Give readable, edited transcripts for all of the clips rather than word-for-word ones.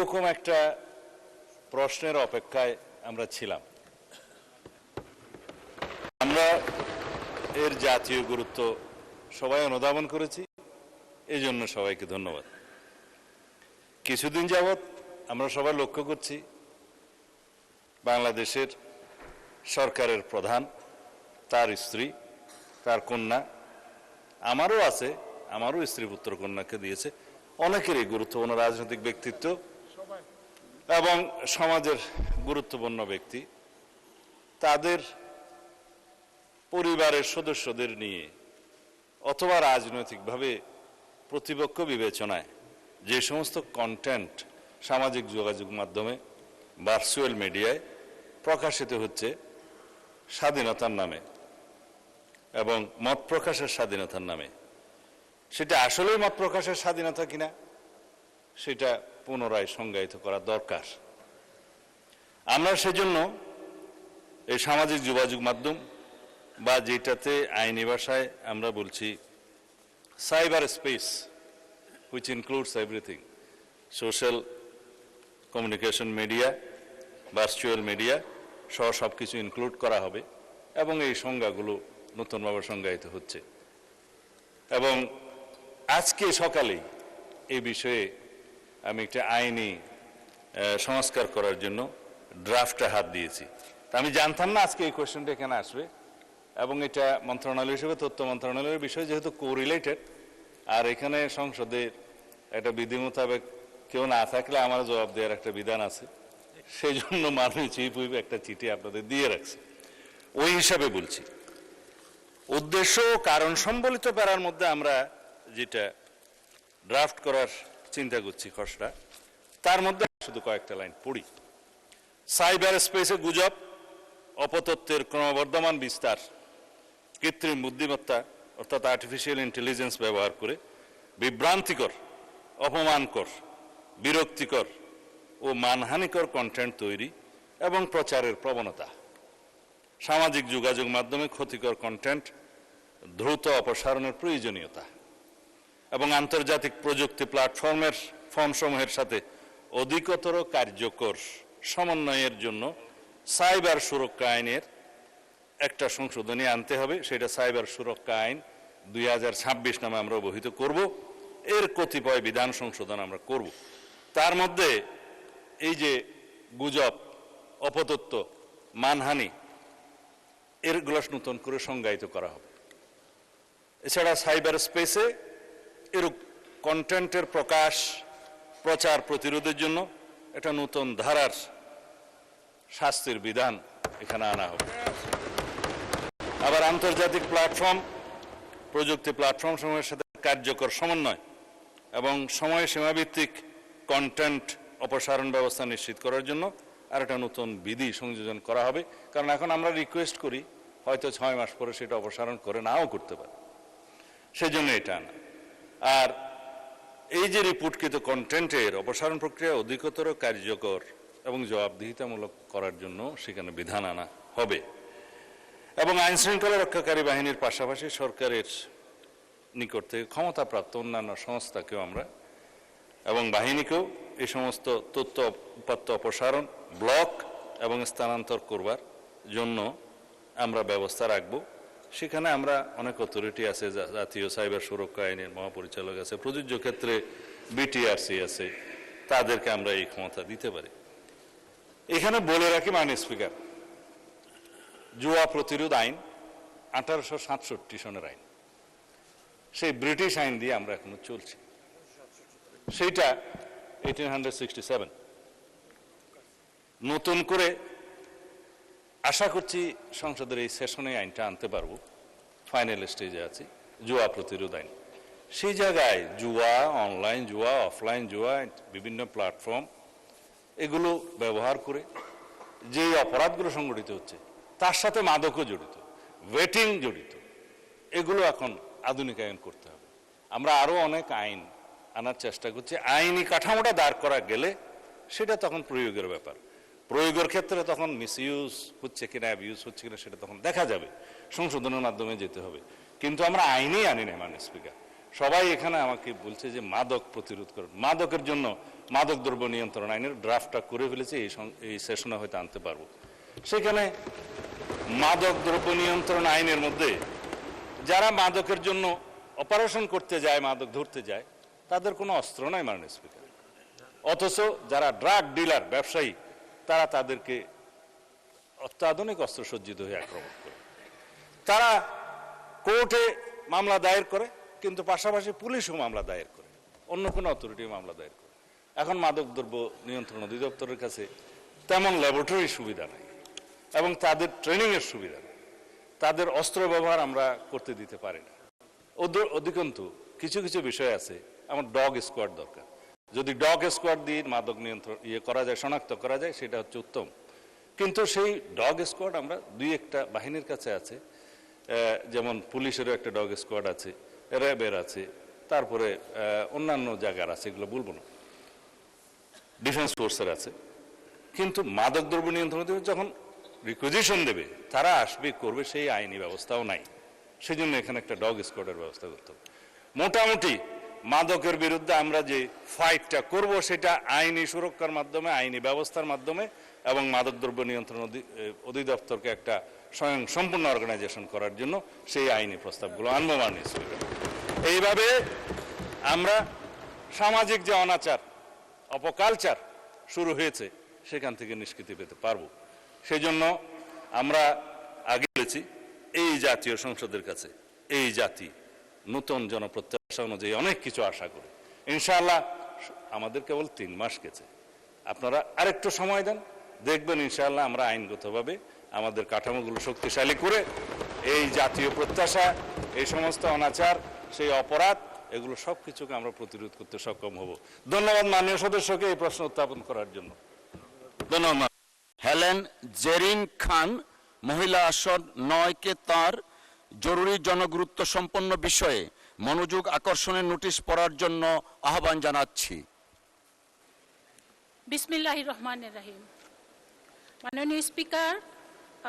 রকম একটা প্রশ্নের অপেক্ষায় আমরা ছিলাম। আমরা এর জাতীয় গুরুত্ব সবাই অনুধাবন করেছি, এই জন্য সবাইকে ধন্যবাদ। কিছুদিন যাবৎ আমরা সবাই লক্ষ্য করছি বাংলাদেশের সরকারের প্রধান, তার স্ত্রী, তার কন্যা, আমারও আছে, আমারও স্ত্রী পুত্র কন্যাকে দিয়েছে, অনেকেরই গুরুত্বপূর্ণ রাজনৈতিক ব্যক্তিত্ব এবং সমাজের গুরুত্বপূর্ণ ব্যক্তি তাদের পরিবারের সদস্যদের নিয়ে অথবা রাজনৈতিকভাবে প্রতিপক্ষ বিবেচনায় যে সমস্ত কন্টেন্ট সামাজিক যোগাযোগ মাধ্যমে ভার্চুয়াল মিডিয়ায় প্রকাশিত হচ্ছে স্বাধীনতার নামে এবং মত প্রকাশের স্বাধীনতার নামে, সেটা আসলেই মত প্রকাশের স্বাধীনতা কিনা সেটা পুনরায় সংজ্ঞায়িত করা দরকার। আমরা সেজন্য এই সামাজিক যোগাযোগ মাধ্যম বা যেটাতে আইনি ভাষায় আমরা বলছি cyber space, which includes everything, social communication media, virtual media সহ সব কিছু ইনক্লুড করা হবে এবং এই সংজ্ঞাগুলো নতুনভাবে সংজ্ঞায়িত হচ্ছে। এবং আজকে সকালেই এই বিষয়ে আমি একটা আইনি সংস্কার করার জন্য ড্রাফটে হাত দিয়েছি। তা আমি জানতাম না আজকে এই কোয়েশ্চেনটা এখানে আসবে, এবং এটা মন্ত্রণালয় হিসেবে তথ্য মন্ত্রণালয়ের বিষয় যেহেতু কোরিলেটেড, আর এখানে সংসদের একটা বিধি মোতাবেক কেউ না থাকলে আমার জবাব দেওয়ার একটা বিধান আছে, সেই জন্য মাননীয় চিফ হুইপ একটা চিঠি আপনাদের দিয়ে রাখছে। ওই হিসাবে বলছি, উদ্দেশ্য ও কারণ সম্বলিত প্যারার মধ্যে আমরা যেটা ড্রাফট করার চিন্তা করছি খসড়া, তার মধ্যে শুধু কয়েকটা লাইন পড়ি। সাইবার স্পেসে গুজব, অপতথ্যের ক্রমবর্ধমান বিস্তার, কৃত্রিম বুদ্ধিমত্তা অর্থাৎ আর্টিফিশিয়াল ইন্টেলিজেন্স ব্যবহার করে বিভ্রান্তিকর, অপমানকর, বিরক্তিকর ও মানহানিকর কন্টেন্ট তৈরি এবং প্রচারের প্রবণতা, সামাজিক যোগাযোগ মাধ্যমে ক্ষতিকর কন্টেন্ট দ্রুত অপসারণের প্রয়োজনীয়তা এবং আন্তর্জাতিক প্রযুক্তি প্ল্যাটফর্মের ফর্মসমূহের সাথে অধিকতর কার্যকর সমন্বয়ের জন্য সাইবার সুরক্ষা আইনের একটা সংশোধনী আনতে হবে। সেটা সাইবার সুরক্ষা আইন 2026 নামে আমরা অবহিত করব। এর কতিপয় বিধান সংশোধন আমরা করব। তার মধ্যে এই যে গুজব, অপতথ্য, মানহানি, এরগুলো নতুন করে সংজ্ঞায়িত করা হবে। এছাড়া সাইবার স্পেসে এর কন্টেন্টের প্রকাশ, প্রচার প্রতিরোধের জন্য একটা নতুন ধারার শাস্তির বিধান এখানে আনা হবে। আবার আন্তর্জাতিক প্ল্যাটফর্ম, প্রযুক্তি প্ল্যাটফর্ম সমূহের সাথে কার্যকর সমন্বয় এবং সময় সীমাভিত্তিক কন্টেন্ট অপসারণ ব্যবস্থা নিশ্চিত করার জন্য আর একটা নতুন বিধি সংযোজন করা হবে। কারণ এখন আমরা রিকোয়েস্ট করি, হয়তো 6 মাস পরে সেটা অপসারণ করে নাও করতে পারে, সেজন্য এটা আনা। আর এই যে রিপোর্টকৃত কন্টেন্টের অপসারণ প্রক্রিয়া অধিকতর কার্যকর এবং জবাবদিহিতামূলক করার জন্য সেখানে বিধান আনা হবে। এবং আইন শৃঙ্খলা রক্ষাকারী বাহিনীর পাশাপাশি সরকারের নিকট থেকে ক্ষমতাপ্রাপ্ত অন্যান্য সংস্থাকেও আমরা এবং বাহিনীকেও এই সমস্ত তথ্য উপাত্ত অপসারণ, ব্লক এবং স্থানান্তর করবার জন্য আমরা ব্যবস্থা রাখব। সেখানে আমরা অনেক অথরিটি আছে, জাতীয় সাইবার সুরক্ষা আইনের মহাপরিচালক আছে, প্রযোজ্য ক্ষেত্রে বিটিআরসি আছে, তাদেরকে আমরা এই ক্ষমতা দিতে পারি। এখানে বলে রাখি মাননীয় স্পিকার, জুয়া প্রতিরোধ আইন 1867 সনের আইন, সেই ব্রিটিশ আইন দিয়ে আমরা এখনো চলছি। সেইটা 1867 নতুন করে আশা করছি সংসদের এই সেশনে আইনটা আনতে পারবো, ফাইনাল স্টেজে আছি, জুয়া প্রতিরোধ আইন। সেই জায়গায় জুয়া, অনলাইন জুয়া, অফলাইন জুয়া, বিভিন্ন প্ল্যাটফর্ম এগুলো ব্যবহার করে যে অপরাধগুলো সংগঠিত হচ্ছে তার সাথে মাদকও জড়িত, ওয়েটিং জড়িত, এগুলো এখন আধুনিকায়ন করতে হবে। আমরা আরো অনেক আইন আনার চেষ্টা করছি। আইনি কাঠামোটা দাঁড় করা গেলে সেটা তখন প্রয়োগের ব্যাপার। প্রয়োগের ক্ষেত্রে তখন মিসইউজ হচ্ছে কিনা, অ্যাবিউজ হচ্ছে কিনা সেটা তখন দেখা যাবে, সংশোধনের মাধ্যমে যেতে হবে। কিন্তু আমরা আইনেই আনি না মাননীয় স্পিকার। সবাই এখানে আমাকে বলছে যে মাদক প্রতিরোধ করুন। মাদকের জন্য মাদকদ্রব্য নিয়ন্ত্রণ আইনের ড্রাফটটা করে ফেলেছি, এই সেশনে হয়তো আনতে পারবো। সেখানে মাদকদ্রব্য নিয়ন্ত্রণ আইনের মধ্যে যারা মাদকের জন্য অপারেশন করতে যায়, মাদক ধরতে যায়, তাদের কোনো অস্ত্র নাই মাননীয় স্পিকার। অথচ যারা ড্রাগ ডিলার, ব্যবসায়ী, তারা তাদেরকে অত্যাধুনিক অস্ত্রসজ্জিত হয়ে আক্রমণ করে। তারা কোর্টে মামলা দায়ের করে, কিন্তু পাশাপাশি পুলিশও মামলা দায়ের করে, অন্য কোনো অথরিটি মামলা দায়ের করে। এখন মাদকদ্রব্য নিয়ন্ত্রণ অধিদপ্তরের কাছে তেমন ল্যাবরেটরি সুবিধা নেই এবং তাদের ট্রেনিংয়ের সুবিধা নেই, তাদের অস্ত্র ব্যবহার আমরা করতে দিতে পারি না। অধিকন্তু কিছু কিছু বিষয় আছে, আমার ডগ স্কোয়াড দরকার। যদি ডগ স্কোয়াড দিয়ে মাদক নিয়ন্ত্রণ করা যায়, শনাক্ত করা যায়, সেটা হচ্ছে উত্তম। কিন্তু সেই ডগ স্কোয়াড আমরা দুই একটা বাহিনীর কাছে আছে, যেমন পুলিশেরও একটা ডগ স্কোয়াড আছে, র্যাবের আছে, তারপরে অন্যান্য জায়গার আছে, এগুলো বলবো না, ডিফেন্স ফোর্সের আছে। কিন্তু মাদকদ্রব্য নিয়ন্ত্রণ যখন রিকুইজিশন দেবে, তারা আসবে, করবে, সেই আইনি ব্যবস্থাও নাই। সেই জন্য এখানে একটা ডগ স্কোয়াডের ব্যবস্থা করতে হবে। মোটামুটি মাদকের বিরুদ্ধে আমরা যে ফাইটটা করব, সেটা আইনি সুরক্ষার মাধ্যমে, আইনি ব্যবস্থার মাধ্যমে, এবং মাদকদ্রব্য নিয়ন্ত্রণ অধিদপ্তরকে একটা স্বয়ং সম্পূর্ণ অর্গানাইজেশন করার জন্য সেই আইনি প্রস্তাবগুলো আনবো মাননীয় স্পিকার। এইভাবে আমরা সামাজিক যে অনাচার, অপকালচার শুরু হয়েছে, সেখান থেকে নিষ্কৃতি পেতে পারবো। সেই জন্য আমরা আগে বলেছি, এই জাতীয় সংসদের কাছে এই জাতি নতুন জনপ্রত্যাশা অনুযায়ী অনেক কিছু আশা করে, ইনশাআল্লাহ আমাদের কেবল 3 মাস গেছে, আপনারা আরেকটু সময় দেন, দেখবেন ইনশাআল্লাহ আমরা আইনগতভাবে আমাদের কাঠামোগুলো শক্তিশালী করে এই জাতীয় প্রত্যাশা, এই সমস্ত অনাচার, সেই অপরাধ, এগুলো সব কিছুকে আমরা প্রতিরোধ করতে সক্ষম হব। ধন্যবাদ মাননীয় সদস্যকে এই প্রশ্ন উত্থাপন করার জন্য। ধন্যবাদ। হেলেন জেরিন খান, মহিলা আসন 9-কে তার জরুরি জনগুরুত্ব সম্পন্ন বিষয়ে মনোযোগ আকর্ষণের নোটিশ পড়ার জন্য আহ্বান জানাচ্ছি। বিসমিল্লাহির রহমানির রহিম। মাননীয় স্পিকার,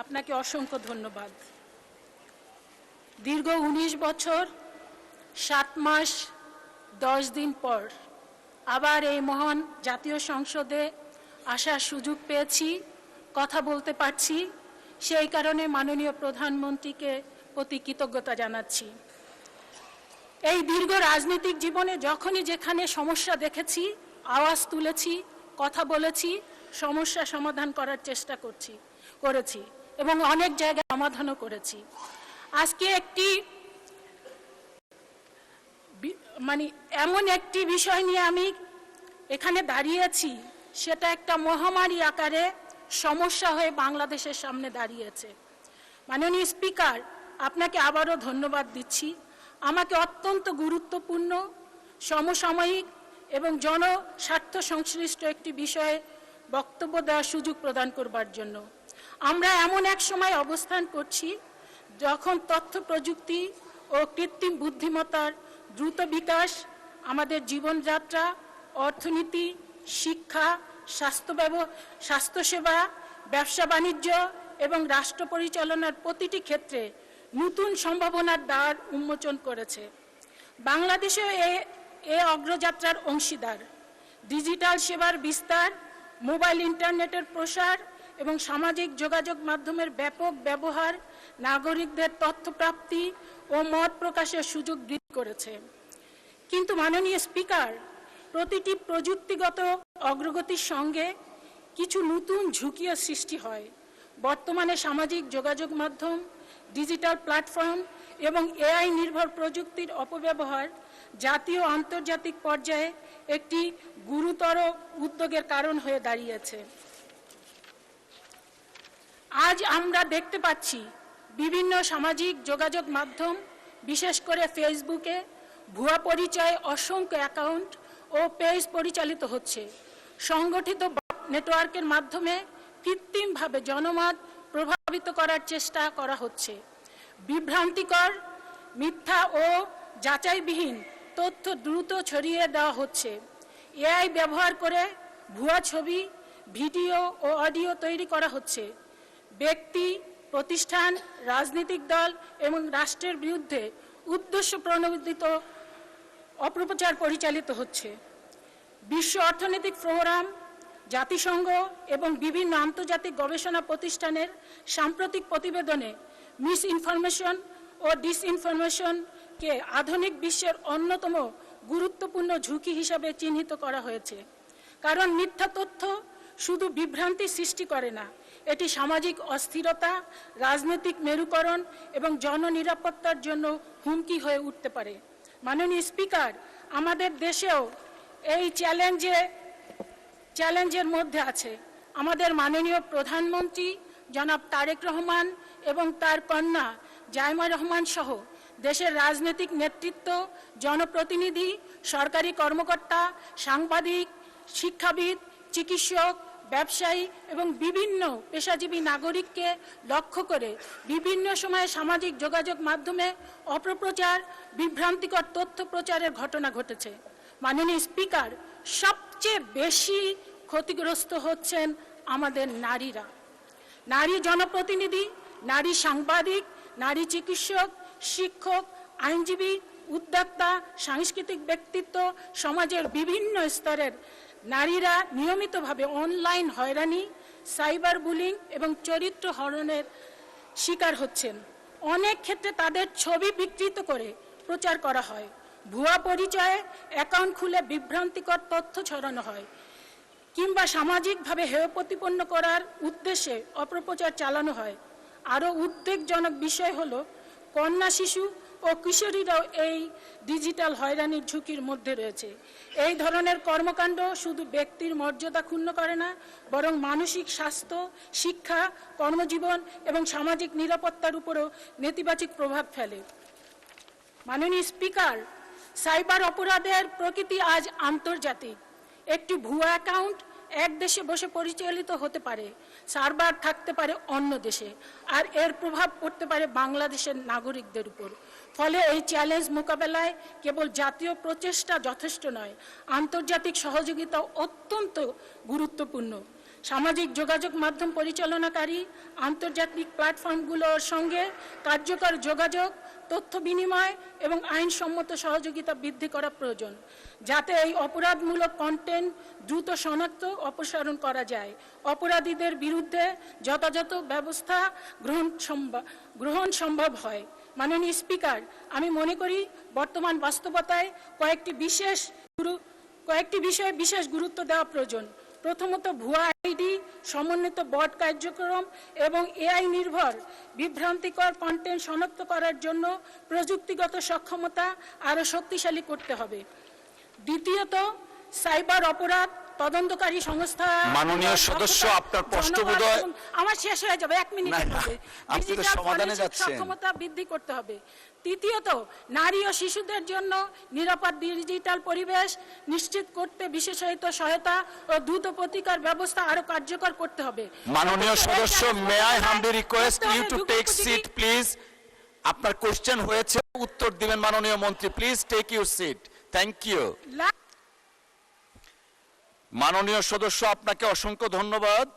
আপনাকে অসংখ্য ধন্যবাদ। দীর্ঘ 19 বছর 7 মাস 10 দিন পর আবার এই মহান জাতীয় সংসদে আসার সুযোগ পেয়েছি, কথা বলতে পারছি, সেই কারণে মাননীয় প্রধানমন্ত্রীকে প্রতি কৃতজ্ঞতা জানাচ্ছি। এই দীর্ঘ রাজনৈতিক জীবনে যখনই যেখানে সমস্যা দেখেছি, আওয়াজ তুলেছি, কথা বলেছি, সমস্যা সমাধান করার চেষ্টা করেছি এবং অনেক জায়গায় সমাধানও করেছি। আজকে এমন একটি বিষয় নিয়ে আমি এখানে দাঁড়িয়েছি, সেটা একটা মহামারী আকারে সমস্যা হয়ে বাংলাদেশের সামনে দাঁড়িয়েছে। মাননীয় স্পিকার, আপনাকে আবারও ধন্যবাদ দিচ্ছি আমাকে অত্যন্ত গুরুত্বপূর্ণ, সমসাময়িক এবং জনস্বার্থ সংশ্লিষ্ট একটি বিষয়ে বক্তব্য দেওয়ার সুযোগ প্রদান করবার জন্য। আমরা এমন এক সময় অবস্থান করছি যখন তথ্য প্রযুক্তি ও কৃত্রিম বুদ্ধিমত্তার দ্রুত বিকাশ আমাদের জীবনযাত্রা, অর্থনীতি, শিক্ষা, স্বাস্থ্যসেবা, ব্যবসা বাণিজ্য এবং রাষ্ট্র পরিচালনার প্রতিটি ক্ষেত্রে নতুন সম্ভাবনার দ্বার উন্মোচন করেছে। বাংলাদেশেও এ অগ্রযাত্রার অংশীদার। ডিজিটাল সেবার বিস্তার, মোবাইল ইন্টারনেটের প্রসার এবং সামাজিক যোগাযোগ মাধ্যমের ব্যাপক ব্যবহার নাগরিকদের তথ্য প্রাপ্তি ও মত প্রকাশের সুযোগ বৃদ্ধি করেছে। কিন্তু মাননীয় স্পিকার, প্রতিটি প্রযুক্তিগত অগ্রগতির সঙ্গে কিছু নতুন ঝুঁকিও সৃষ্টি হয়। বর্তমানে সামাজিক যোগাযোগ মাধ্যম, ডিজিটাল প্ল্যাটফর্ম এবং এআই নির্ভর প্রযুক্তির অপব্যবহার জাতীয় ও আন্তর্জাতিক পর্যায়ে একটি গুরুতর উদ্বেগের কারণ হয়ে দাঁড়িয়েছে। আজ আমরা দেখতে পাচ্ছি বিভিন্ন সামাজিক যোগাযোগ মাধ্যম, বিশেষ করে ফেসবুকে ভুয়া পরিচয়ে অসংখ্য অ্যাকাউন্ট ও পেজ পরিচালিত হচ্ছে। সংগঠিত নেটওয়ার্কের মাধ্যমে কৃত্রিমভাবে জনমত প্রভাবিত করার চেষ্টা করা হচ্ছে। বিভ্রান্তিকর, মিথ্যা ও যাচাইবিহীন তথ্য দ্রুত ছড়িয়ে দেওয়া হচ্ছে। এআই ব্যবহার করে ভুয়া ছবি, ভিডিও ও অডিও তৈরি করা হচ্ছে। ব্যক্তি, প্রতিষ্ঠান, রাজনৈতিক দল এবং রাষ্ট্রের বিরুদ্ধে উদ্দেশ্য প্রণোদিত অপপ্রচার পরিচালিত হচ্ছে। বিশ্ব অর্থনৈতিক ফোরাম, জাতিসংঘ এবং বিভিন্ন আন্তর্জাতিক গবেষণা প্রতিষ্ঠানের সাম্প্রতিক প্রতিবেদনে মিস ইনফরমেশন ও ডিসইনফরমেশনকে আধুনিক বিশ্বের অন্যতম গুরুত্বপূর্ণ ঝুঁকি হিসাবে চিহ্নিত করা হয়েছে। কারণ মিথ্যা তথ্য শুধু বিভ্রান্তি সৃষ্টি করে না, এটি সামাজিক অস্থিরতা, রাজনৈতিক মেরুকরণ এবং জননিরাপত্তার জন্য হুমকি হয়ে উঠতে পারে। মাননীয় স্পিকার, আমাদের দেশেও এই চ্যালেঞ্জের মধ্যে আছে। আমাদের মাননীয় প্রধানমন্ত্রী জনাব তারেক রহমান এবং তার কন্যা জাইমা রহমান সহ দেশের রাজনৈতিক নেতৃত্ব, জনপ্রতিনিধি, সরকারি কর্মকর্তা, সাংবাদিক, শিক্ষাবিদ, চিকিৎসক, ব্যবসায়ী এবং বিভিন্ন পেশাজীবী নাগরিককে লক্ষ্য করে বিভিন্ন সময়ে সামাজিক যোগাযোগ মাধ্যমে অপপ্রচার, বিভ্রান্তিকর তথ্য প্রচারের ঘটনা ঘটেছে। মাননীয় স্পিকার, সবচেয়ে বেশি ক্ষতিগ্রস্ত হচ্ছেন আমাদের নারীরা। নারী জনপ্রতিনিধি, নারী সাংবাদিক, নারী চিকিৎসক, শিক্ষক, আইনজীবী, উদ্যোক্তা, সাংস্কৃতিক ব্যক্তিত্ব, সমাজের বিভিন্ন স্তরের নারীরা নিয়মিতভাবে অনলাইন হয়রানি, সাইবার বুলিং এবং চরিত্র হরণের শিকার হচ্ছেন। অনেক ক্ষেত্রে তাদের ছবি বিকৃত করে প্রচার করা হয়, ভুয়া পরিচয়ে অ্যাকাউন্ট খুলে বিভ্রান্তিকর তথ্য ছড়ানো হয়, কিংবা সামাজিকভাবে হেয় প্রতিপন্ন করার উদ্দেশ্যে অপপ্রচার চালানো হয়। আরও উদ্বেগজনক বিষয় হলো কন্যা, শিশু ও কিশোরীরাও এই ডিজিটাল হয়রানির ঝুঁকির মধ্যে রয়েছে। এই ধরনের কর্মকাণ্ড শুধু ব্যক্তির মর্যাদা ক্ষুণ্ণ করে না, বরং মানসিক স্বাস্থ্য, শিক্ষা, কর্মজীবন এবং সামাজিক নিরাপত্তার উপরও নেতিবাচক প্রভাব ফেলে। মাননীয় স্পিকার, সাইবার অপরাধের প্রকৃতি আজ আন্তর্জাতিক। একটি ভুয়া অ্যাকাউন্ট এক দেশে বসে পরিচালিত হতে পারে, সার্ভার থাকতে পারে অন্য দেশে, আর এর প্রভাব পড়তে পারে বাংলাদেশের নাগরিকদের উপর। ফলে এই চ্যালেঞ্জ মোকাবেলায় কেবল জাতীয় প্রচেষ্টা যথেষ্ট নয়, আন্তর্জাতিক সহযোগিতা অত্যন্ত গুরুত্বপূর্ণ। সামাজিক যোগাযোগ মাধ্যম পরিচালনাকারী আন্তর্জাতিক প্ল্যাটফর্মগুলোর সঙ্গে কার্যকর যোগাযোগ, তথ্য বিনিময় এবং আইনসম্মত সহযোগিতা বৃদ্ধি করা প্রয়োজন, যাতে এই অপরাধমূলক কন্টেন্ট দ্রুত শনাক্ত, অপসারণ করা যায়। অপরাধীদের বিরুদ্ধে যথাযথ ব্যবস্থা গ্রহণ সম্ভব হয়। মাননীয় স্পিকার, আমি মনে করি বর্তমান বাস্তবতায় কয়েকটি বিষয়ে বিশেষ গুরুত্ব দেওয়া প্রয়োজন। প্রথমত, ভুয়া আইডি, সমন্বিত বট কার্যক্রম এবং এআই নির্ভর বিভ্রান্তিকর কন্টেন্ট শনাক্ত করার জন্য প্রযুক্তিগত সক্ষমতা আরও শক্তিশালী করতে হবে। দ্বিতীয়ত, সাইবার অপরাধ তদন্তকারী সংস্থা, মাননীয় সদস্য, আপনার প্রশ্ন বোধহয় আমার শেষ হয়ে যাবে, 1 মিনিটের মধ্যে। আপনি তো সমাধানে যাচ্ছেন। সক্ষমতা বৃদ্ধি করতে হবে। তৃতীয়ত, নারী ও শিশুদের জন্য নিরাপদ ডিজিটাল পরিবেশ নিশ্চিত করতে বিশেষায়িত সহায়তা ও দ্রুত প্রতিকার ব্যবস্থা আরো কার্যকর করতে হবে। মাননীয় সদস্য, may I humbly request you to take seat please. আপনার কোশ্চেন হয়েছে, উত্তর দিবেন মাননীয় মন্ত্রী। Please take your seat. Thank you. মাননীয় সদস্য, আপনাকে অসংখ্য ধন্যবাদ।